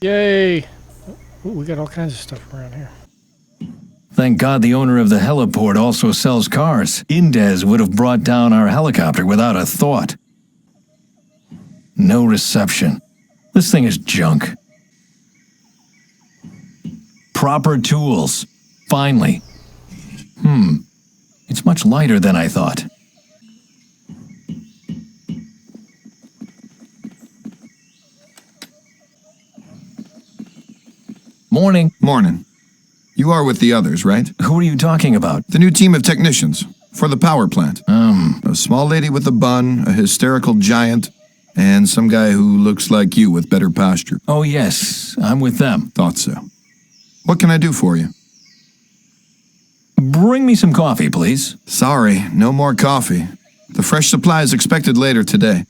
Yay! Ooh, we got all kinds of stuff around here. Thank God the owner of the heliport also sells cars. Indez would have brought down our helicopter without a thought. No reception. This thing is junk. Proper tools. Finally. It's much lighter than I thought. Morning. Morning. You are with the others, right? Who are you talking about? The new team of technicians for the power plant. A small lady with a bun, a hysterical giant, and some guy who looks like you with better posture. Oh yes, I'm with them. Thought so. What can I do for you? Bring me some coffee, please. Sorry, no more coffee. The fresh supply is expected later today.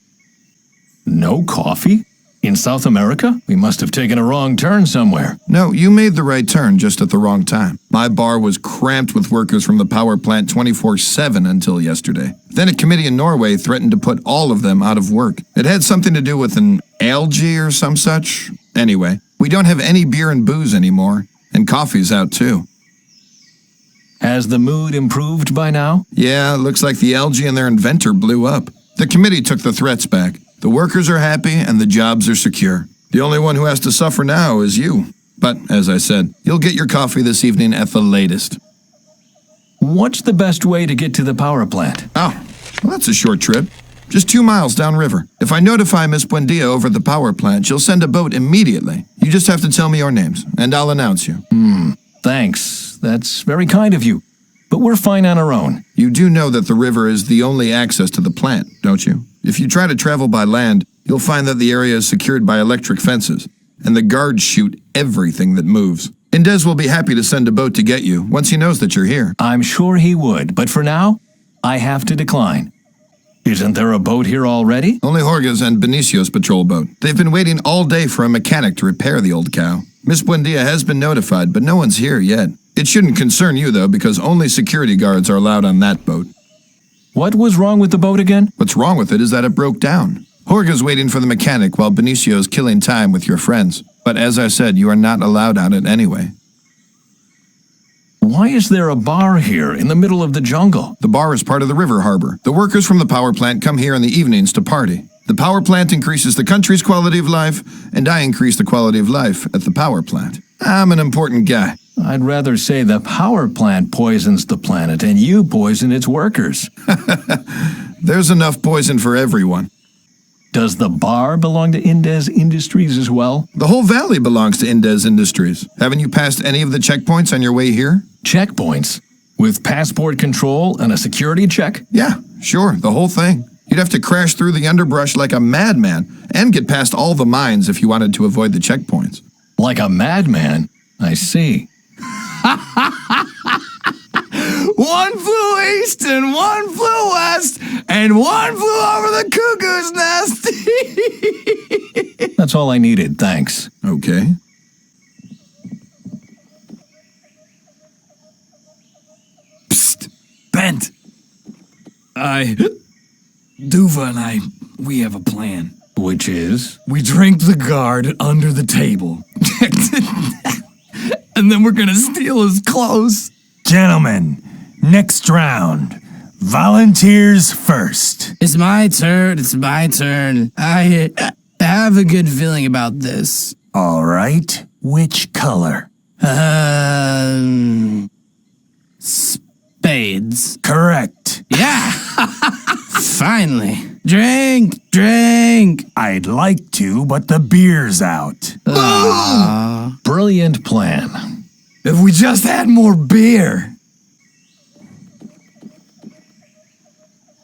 No coffee? In South America? We must have taken a wrong turn somewhere. No, you made the right turn just at the wrong time. My bar was cramped with workers from the power plant 24/7 until yesterday. Then a committee in Norway threatened to put all of them out of work. It had something to do with an algae or some such. Anyway, we don't have any beer and booze anymore, and coffee's out too. Has the mood improved by now? Yeah, looks like the algae and their inventor blew up. The committee took the threats back. The workers are happy and the jobs are secure. The only one who has to suffer now is you. But, as I said, you'll get your coffee this evening at the latest. What's the best way to get to the power plant? Oh, well, that's a short trip. Just 2 miles downriver. If I notify Miss Buendia over at the power plant, she'll send a boat immediately. You just have to tell me your names, and I'll announce you. Thanks. That's very kind of you. But we're fine on our own. You do know that the river is the only access to the plant, don't you? If you try to travel by land, you'll find that the area is secured by electric fences, and the guards shoot everything that moves. Indez will be happy to send a boat to get you once he knows that you're here. I'm sure he would, but for now, I have to decline. Isn't there a boat here already? Only Jorge's and Benicio's patrol boat. They've been waiting all day for a mechanic to repair the old cow. Miss Buendia has been notified, but no one's here yet. It shouldn't concern you, though, because only security guards are allowed on that boat. What was wrong with the boat again? What's wrong with it is that it broke down. Jorge's waiting for the mechanic while Benicio's killing time with your friends. But as I said, you are not allowed on it anyway. Why is there a bar here in the middle of the jungle? The bar is part of the river harbor. The workers from the power plant come here in the evenings to party. The power plant increases the country's quality of life, and I increase the quality of life at the power plant. I'm an important guy. I'd rather say the power plant poisons the planet and you poison its workers. There's enough poison for everyone. Does the bar belong to Indez Industries as well? The whole valley belongs to Indez Industries. Haven't you passed any of the checkpoints on your way here? Checkpoints? With passport control and a security check? Yeah, sure, the whole thing. You'd have to crash through the underbrush like a madman and get past all the mines if you wanted to avoid the checkpoints. Like a madman? I see. One flew east and one flew west and one flew over the cuckoo's nest. That's all I needed, thanks. Okay. Psst, Bent. Duva and we have a plan. Which is? We drink the guard under the table. And then we're gonna steal his clothes. Gentlemen, next round. Volunteers first. It's my turn. I have a good feeling about this. All right. Which color? Spades. Correct. Yeah. Finally. Drink. I'd like to, but the beer's out. Brilliant plan. If we just had more beer.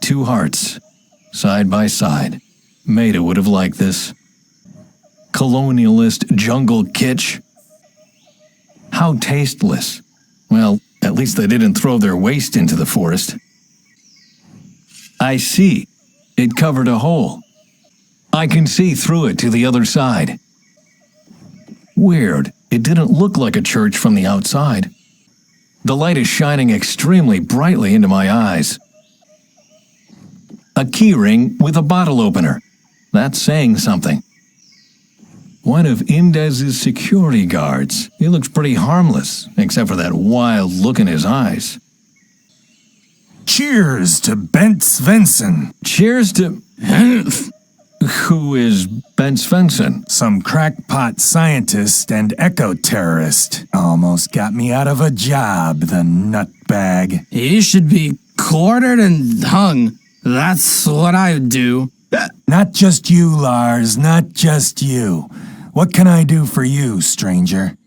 2 hearts, side by side. Maida would have liked this. Colonialist jungle kitsch. How tasteless. Well, at least they didn't throw their waste into the forest. I see. It covered a hole. I can see through it to the other side. Weird. It didn't look like a church from the outside. The light is shining extremely brightly into my eyes. A keyring with a bottle opener. That's saying something. One of Indez's security guards. He looks pretty harmless, except for that wild look in his eyes. Cheers to Bent Svensson. Cheers to... Who is Ben Svensson? Some crackpot scientist and eco-terrorist. Almost got me out of a job, the nutbag. He should be quartered and hung. That's what I would do. Not just you, Lars, not just you. What can I do for you, stranger?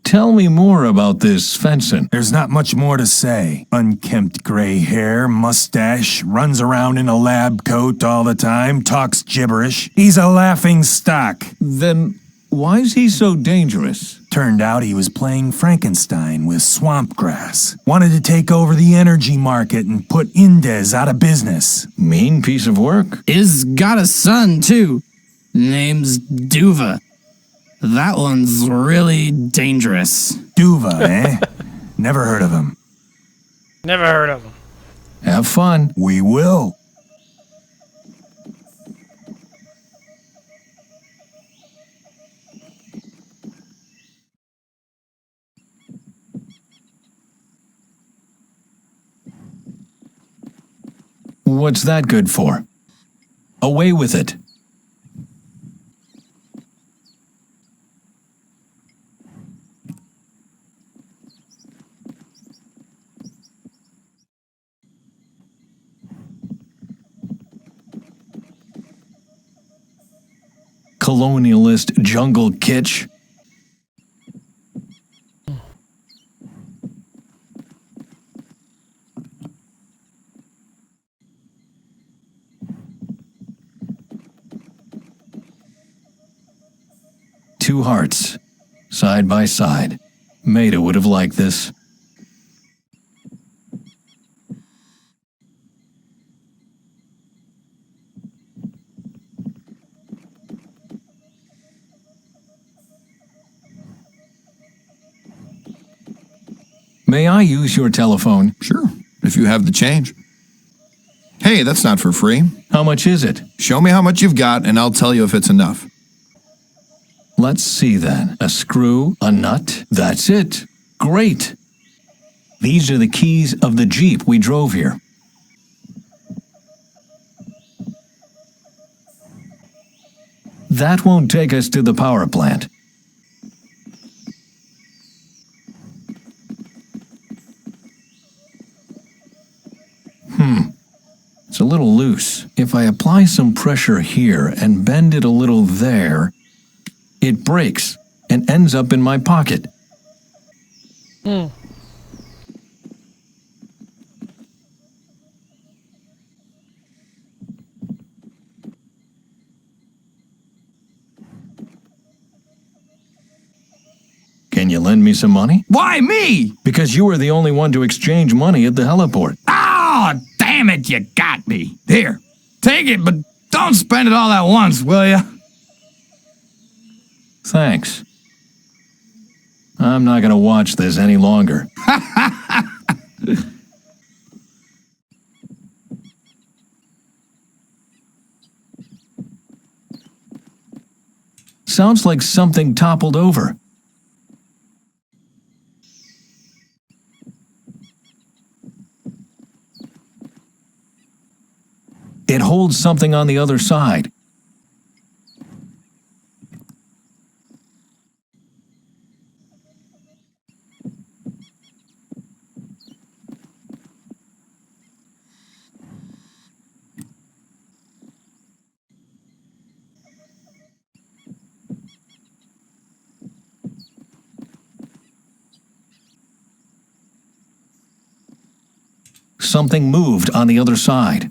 Tell me more about this Svensson. There's not much more to say. Unkempt gray hair, mustache, runs around in a lab coat all the time, talks gibberish. He's a laughing stock. Then why is he so dangerous? Turned out he was playing Frankenstein with swamp grass. Wanted to take over the energy market and put Indez out of business. Mean piece of work. He's got a son, too. Name's Duva. That one's really dangerous. Duva, eh? Never heard of him. Never heard of him. Have fun. We will. What's that good for? Away with it. Colonialist jungle kitsch. Two hearts, side by side. Maida would have liked this. May I use your telephone? Sure, if you have the change. Hey, that's not for free. How much is it? Show me how much you've got, and I'll tell you if it's enough. Let's see then. A screw, a nut. That's it. Great. These are the keys of the Jeep we drove here. That won't take us to the power plant. It's a little loose. If I apply some pressure here and bend it a little there, it breaks and ends up in my pocket. Can you lend me some money? Why me? Because you were the only one to exchange money at the heliport. Oh, damn it, you got me. Here, take it, but don't spend it all at once, will ya? Thanks. I'm not going to watch this any longer. Sounds like something toppled over. It holds something on the other side. Something moved on the other side.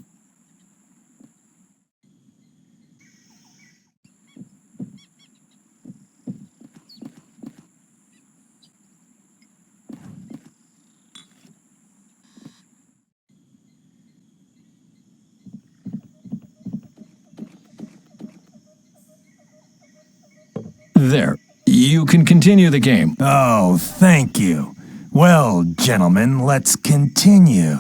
There. You can continue the game. Oh, thank you. Well, gentlemen, let's continue.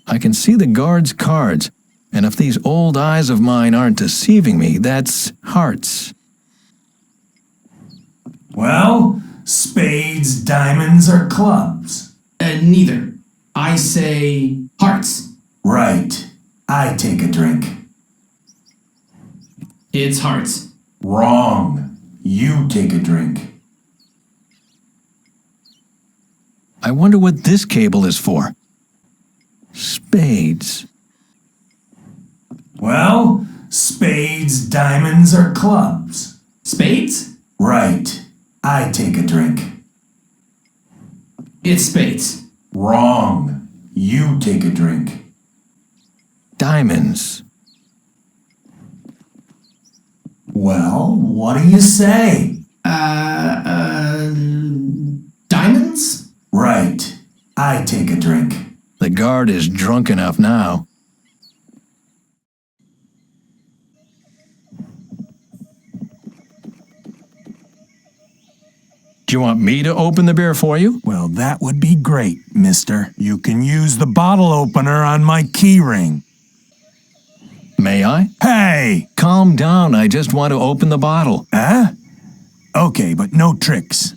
I can see the guard's cards, and if these old eyes of mine aren't deceiving me, that's hearts. Well, spades, diamonds, or clubs? Neither. I say hearts. Right. I take a drink. It's hearts. Wrong. You take a drink. I wonder what this cable is for. Spades. Well, spades, diamonds, or clubs? Spades? Right. I take a drink. It's spades. Wrong. You take a drink. Diamonds. Well, what do you say? Diamonds? Right. I take a drink. The guard is drunk enough now. Do you want me to open the beer for you? Well, that would be great, mister. You can use the bottle opener on my key ring. May I? Hey! Calm down, I just want to open the bottle. Huh? Okay, but no tricks.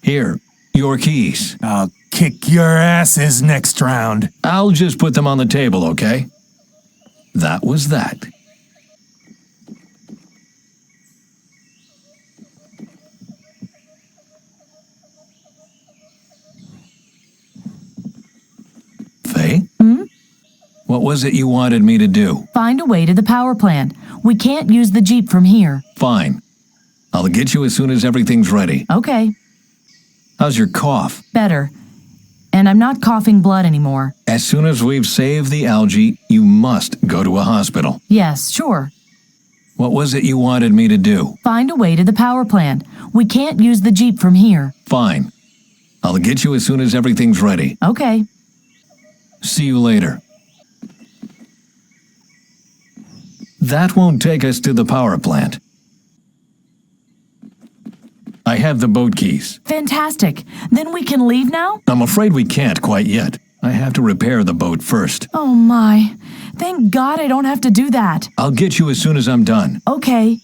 Here, your keys. I'll kick your asses next round. I'll just put them on the table, okay? That was that. Faye? What was it you wanted me to do? Find a way to the power plant. We can't use the Jeep from here. Fine. I'll get you as soon as everything's ready. Okay, How's your cough? better. And I'm not coughing blood anymore. As soon as we've saved the algae, you must go to a hospital. Yes, sure. What was it you wanted me to do? Find a way to the power plant. We can't use the Jeep from here. Fine. I'll get you as soon as everything's ready. Okay. See you later. That won't take us to the power plant. I have the boat keys. Fantastic. Then we can leave now? I'm afraid we can't quite yet. I have to repair the boat first. Oh my. Thank God I don't have to do that. I'll get you as soon as I'm done. Okay.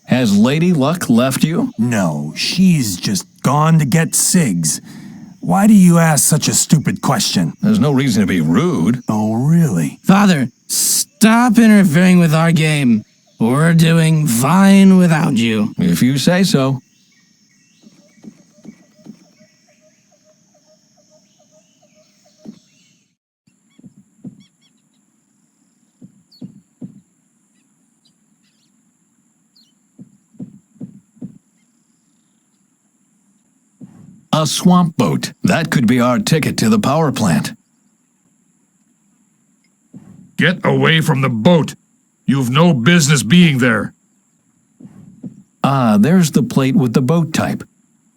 Has Lady Luck left you? No, she's just gone to get cigs. Why do you ask such a stupid question? There's no reason to be rude. Oh, really? Father, stop interfering with our game. We're doing fine without you. If you say so. A swamp boat. That could be our ticket to the power plant. Get away from the boat. You've no business being there. Ah, there's the plate with the boat type.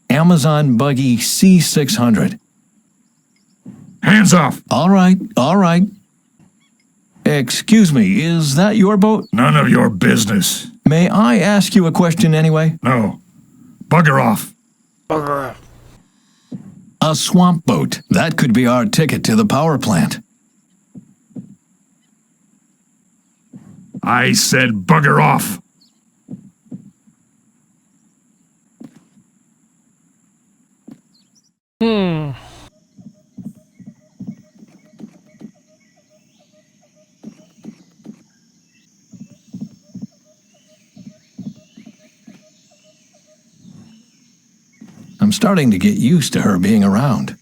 Amazon Buggy C600. Hands off. All right, all right. Excuse me, is that your boat? None of your business. May I ask you a question anyway? No. Bugger off. Bugger up. A swamp boat. That could be our ticket to the power plant. I said bugger off. I'm starting to get used to her being around.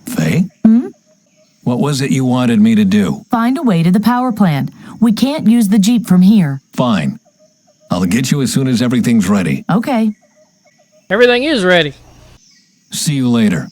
Faye? What was it you wanted me to do? Find a way to the power plant. We can't use the Jeep from here. Fine. I'll get you as soon as everything's ready. Okay. Everything is ready. See you later.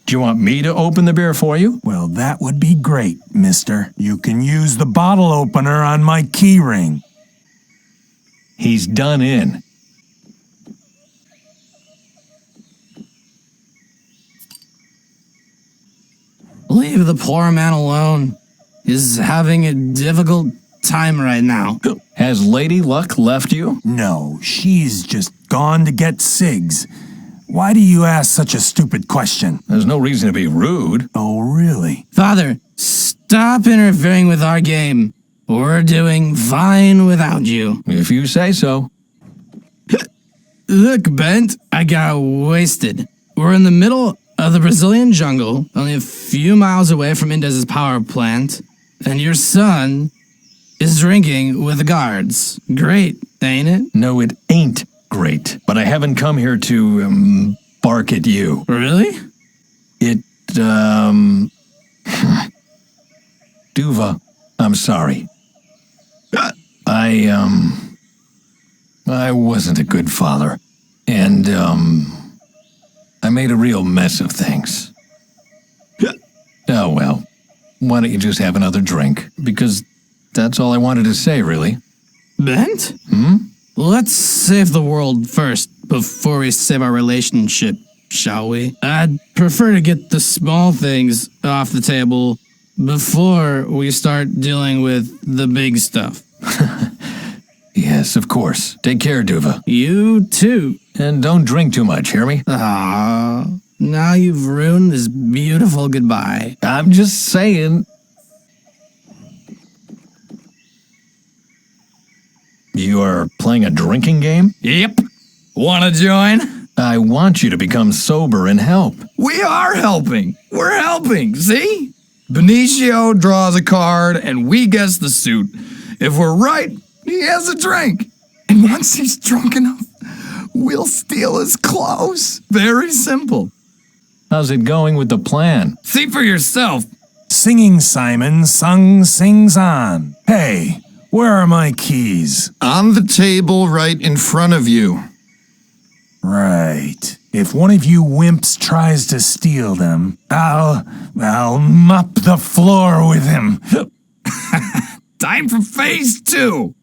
Do you want me to open the beer for you? Well, that would be great, mister. You can use the bottle opener on my key ring. He's done in. Leave the poor man alone. He's having a difficult time right now. Has Lady Luck left you? No, she's just gone to get cigs. Why do you ask such a stupid question? There's no reason to be rude. Oh, really? Father, stop interfering with our game. We're doing fine without you. If you say so. Look, Bent, I got wasted. We're in the middle of the Brazilian jungle, only a few miles away from Indez's power plant, and your son is drinking with the guards. Great, ain't it? No, it ain't great. But I haven't come here to, bark at you. Really? It, Duva, I'm sorry. I wasn't a good father. And, I made a real mess of things. Oh, well. Why don't you just have another drink? Because that's all I wanted to say, really. Bent? Let's save the world first before we save our relationship, shall we? I'd prefer to get the small things off the table before we start dealing with the big stuff. Yes, of course. Take care, Duva. You too. And don't drink too much, hear me? Ah, now you've ruined this beautiful goodbye. I'm just saying. You are playing a drinking game? Yep. Wanna join? I want you to become sober and help. We are helping. We're helping, see? Benicio draws a card and we guess the suit. If we're right, he has a drink. And once he's drunk enough, we'll steal his clothes. Very simple. How's it going with the plan? See for yourself. Singing Simon, sung sings on. Hey, where are my keys? On the table right in front of you. Right. If one of you wimps tries to steal them, I'll mop the floor with him. Time for phase 2.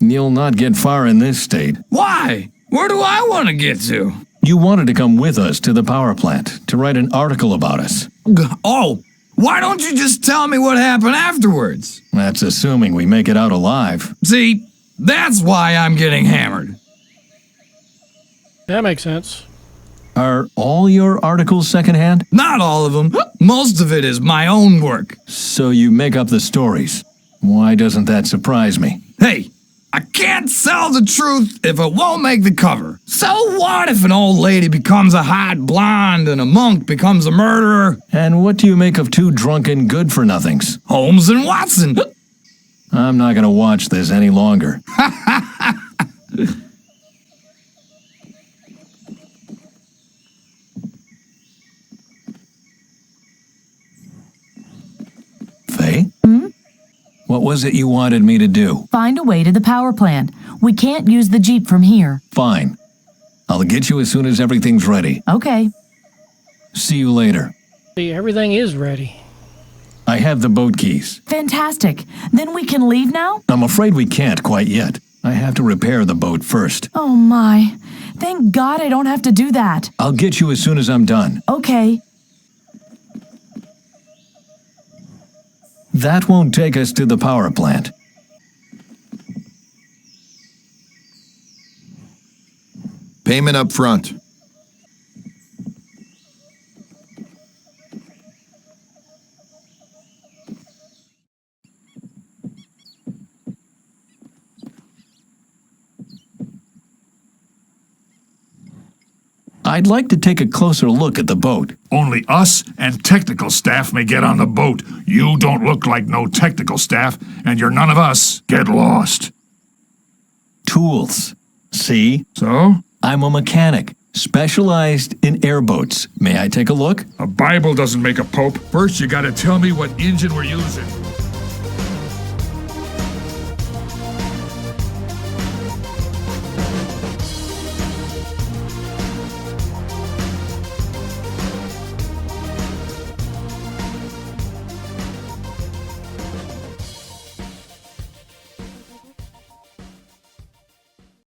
You'll not get far in this state. Why? Where do I want to get to? You wanted to come with us to the power plant to write an article about us. Oh, why don't you just tell me what happened afterwards? That's assuming we make it out alive. See, that's why I'm getting hammered. That makes sense. Are all your articles secondhand? Not all of them. Most of it is my own work. So you make up the stories. Why doesn't that surprise me? Hey, I can't sell the truth if it won't make the cover. So what if an old lady becomes a hot blonde and a monk becomes a murderer? And what do you make of two drunken good-for-nothings? Holmes and Watson. I'm not going to watch this any longer. Faye? What was it you wanted me to do? Find a way to the power plant. We can't use the Jeep from here. Fine. I'll get you as soon as everything's ready. Okay. See you later. See, everything is ready. I have the boat keys. Fantastic. Then we can leave now? I'm afraid we can't quite yet. I have to repair the boat first. Oh my. Thank God I don't have to do that. I'll get you as soon as I'm done. Okay. That won't take us to the power plant. Payment up front. I'd like to take a closer look at the boat. Only us and technical staff may get on the boat. You don't look like no technical staff, and you're none of us. Get lost. Tools. See? So? I'm a mechanic, specialized in airboats. May I take a look? A Bible doesn't make a pope. First, you gotta tell me what engine we're using.